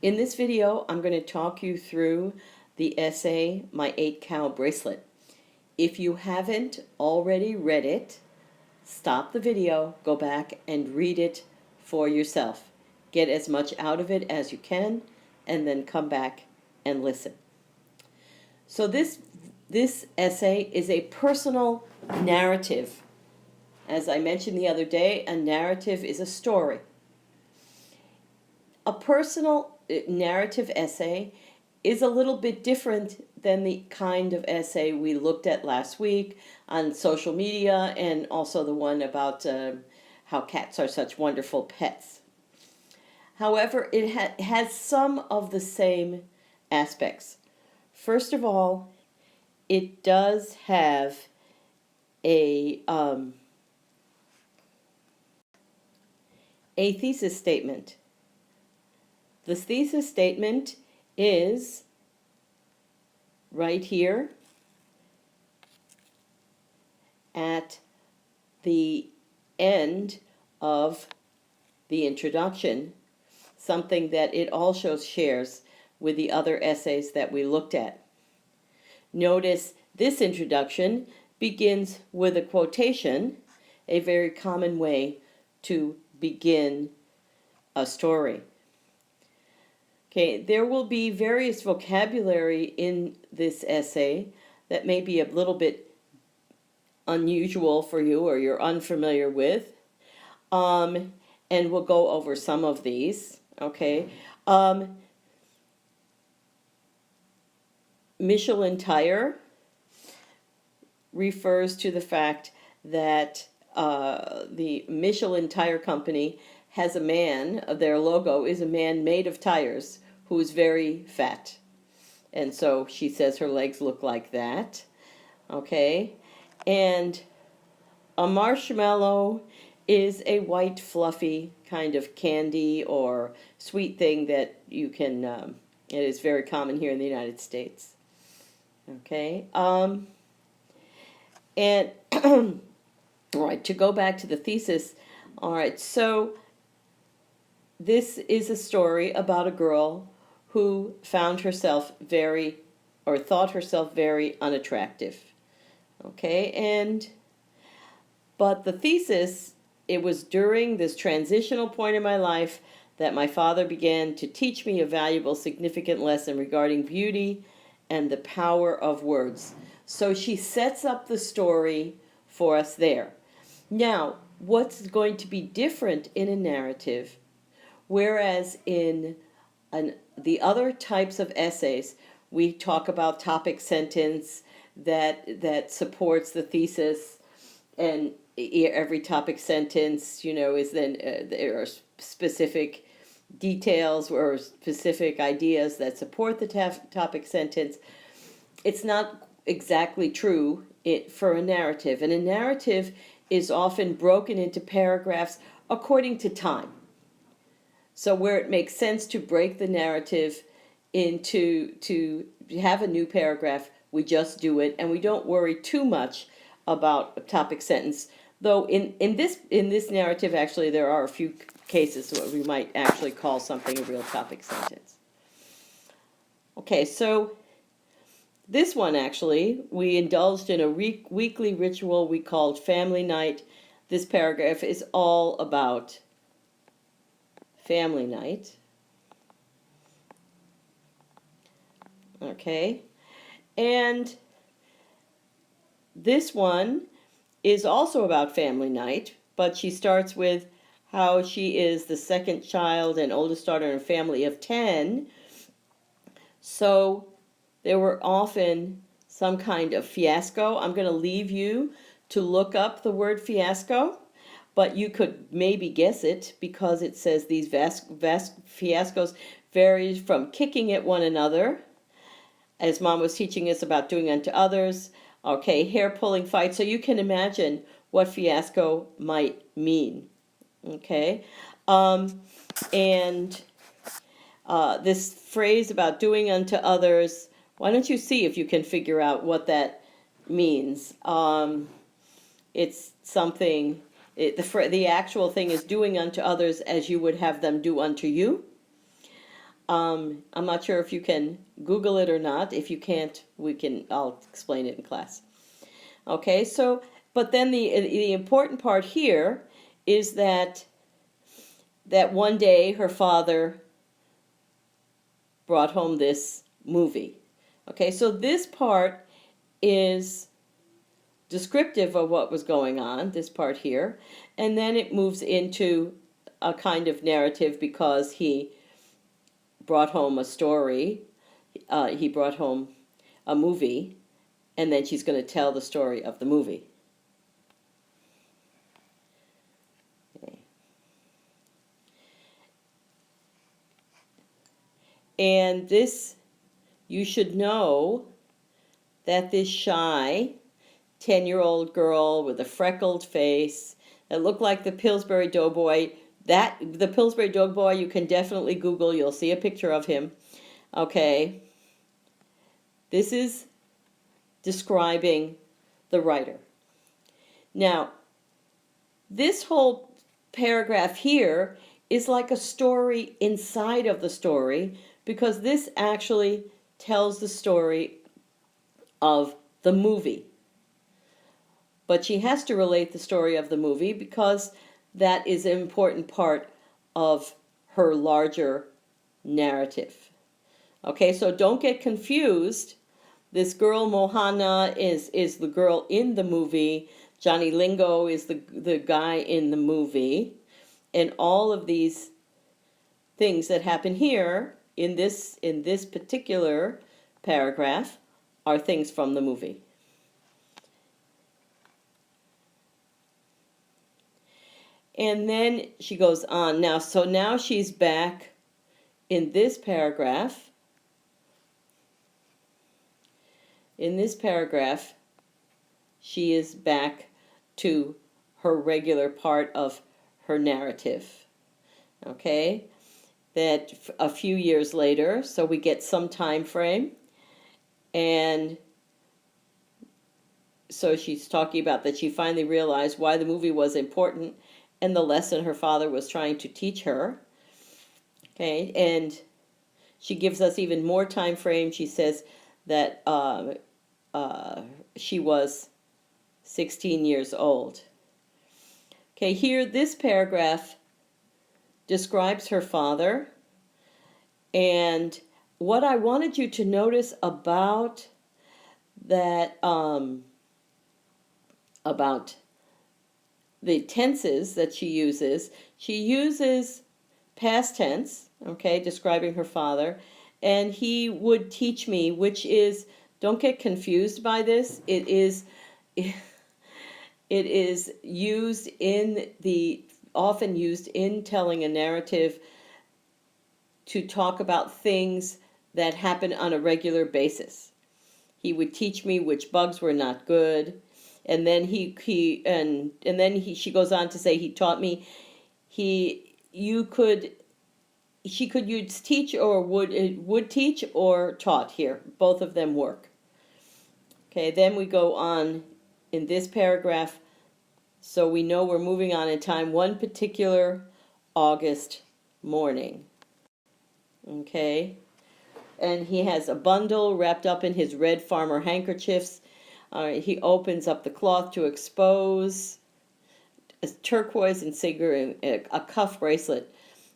In this video, I'm going to talk you through the essay, My 8-Cow Bracelet. If you haven't already read it, stop the video, go back and read it for yourself. Get as much out of it as you can, and then come back and listen. So this essay is a personal narrative. As I mentioned the other day, a narrative is a story. A personal narrative essay is a little bit different than the kind of essay we looked at last week on social media, and also the one about how cats are such wonderful pets. However, it has some of the same aspects. First of all, it does have a thesis statement. The thesis statement is right here at the end of the introduction, something that it also shares with the other essays that we looked at. Notice this introduction begins with a quotation, a very common way to begin a story. Okay, there will be various vocabulary in this essay that may be a little bit unusual for you or you're unfamiliar with. And we'll go over some of these, okay? Michelin tire refers to the fact that the Michelin tire company has a man, their logo is a man made of tires who is very fat. And so she says her legs look like that. Okay. And a marshmallow is a white fluffy kind of candy or sweet thing that you can, it is very common here in the United States. Okay. And all right, to go back to the thesis. All right, so this is a story about a girl who found herself thought herself very unattractive. Okay, but the thesis, it was during this transitional point in my life that my father began to teach me a valuable, significant lesson regarding beauty and the power of words. So she sets up the story for us there. Now, what's going to be different in a narrative, whereas in the other types of essays, we talk about topic sentence that supports the thesis, and every topic sentence, is then there are specific details or specific ideas that support the topic sentence. It's not exactly true for a narrative, and a narrative is often broken into paragraphs according to time. So where it makes sense to break the narrative to have a new paragraph, we just do it, and we don't worry too much about a topic sentence. Though in this narrative, actually, there are a few cases where we might actually call something a real topic sentence. Okay, so this one, actually, we indulged in a weekly ritual we called family night. This paragraph is all about family night. Okay, and this one is also about family night, but she starts with how she is the second child and oldest daughter in a family of 10. So there were often some kind of fiasco. I'm going to leave you to look up the word fiasco, but you could maybe guess it because it says these vast fiascos vary from kicking at one another, as Mom was teaching us about doing unto others. Okay, hair-pulling fights. So you can imagine what fiasco might mean. Okay, and this phrase about doing unto others, why don't you see if you can figure out what that means? It's something, the actual thing is doing unto others as you would have them do unto you. I'm not sure if you can Google it or not. If you can't, I'll explain it in class. Okay, so, but then the important part here is that one day her father brought home this movie. Okay, so this part is descriptive of what was going on, this part here, and then it moves into a kind of narrative because he brought home a story, he brought home a movie, and then she's going to tell the story of the movie. Okay. And this, you should know that this shy 10-year-old girl with a freckled face that looked like the Pillsbury Doughboy, the Pillsbury Doughboy you can definitely Google, you'll see a picture of him. Okay. This is describing the writer. Now, this whole paragraph here is like a story inside of the story, because this actually tells the story of the movie. But she has to relate the story of the movie because that is an important part of her larger narrative. Okay, so don't get confused. This girl Mohana is the girl in the movie. Johnny Lingo is the guy in the movie. And all of these things that happen here in this particular paragraph are things from the movie. And then she goes on. Now she's back in this paragraph. In this paragraph, she is back to her regular part of her narrative. Okay? That a few years later, so we get some time frame, and so she's talking about that she finally realized why the movie was important and the lesson her father was trying to teach her. Okay, and she gives us even more time frame. She says that she was 16 years old. Okay, here this paragraph describes her father, and what I wanted you to notice about that, about the tenses that she uses past tense, okay, describing her father, and he would teach me, which is, don't get confused by this, it is used in often used in telling a narrative to talk about things that happen on a regular basis. He would teach me which bugs were not good, and then she goes on to say he taught me she could use teach or would teach or taught here. Both of them work. Okay, then we go on in this paragraph, so we know we're moving on in time. One particular August morning. Okay, and he has a bundle wrapped up in his red farmer handkerchiefs. He opens up the cloth to expose a turquoise insignia, a cuff bracelet.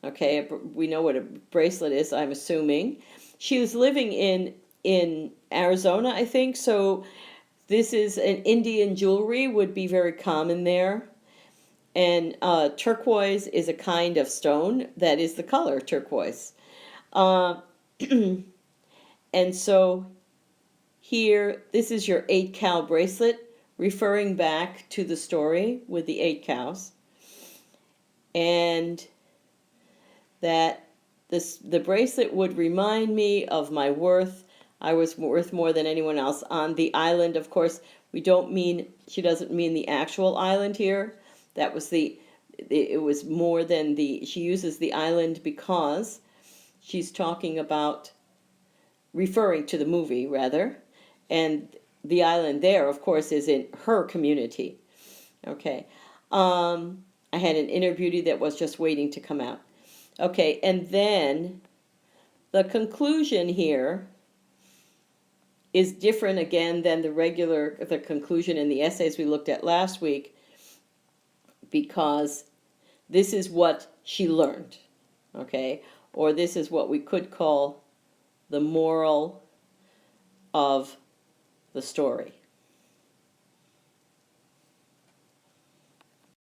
Okay, we know what a bracelet is, I'm assuming. She was living in Arizona, I think, so this is an Indian jewelry, would be very common there. And turquoise is a kind of stone that is the color turquoise. And so here, this is your 8-cow bracelet, referring back to the story with the 8 cows. And that the bracelet would remind me of my worth. I was worth more than anyone else on the island. Of course, she doesn't mean the actual island here. That was it was more than she uses the island because she's talking about, referring to the movie rather, and the island there, of course, is in her community. Okay. I had an inner beauty that was just waiting to come out. Okay, and then The conclusion here is different again than the conclusion in the essays we looked at last week, because this is what she learned, okay? Or this is what we could call the moral of the story.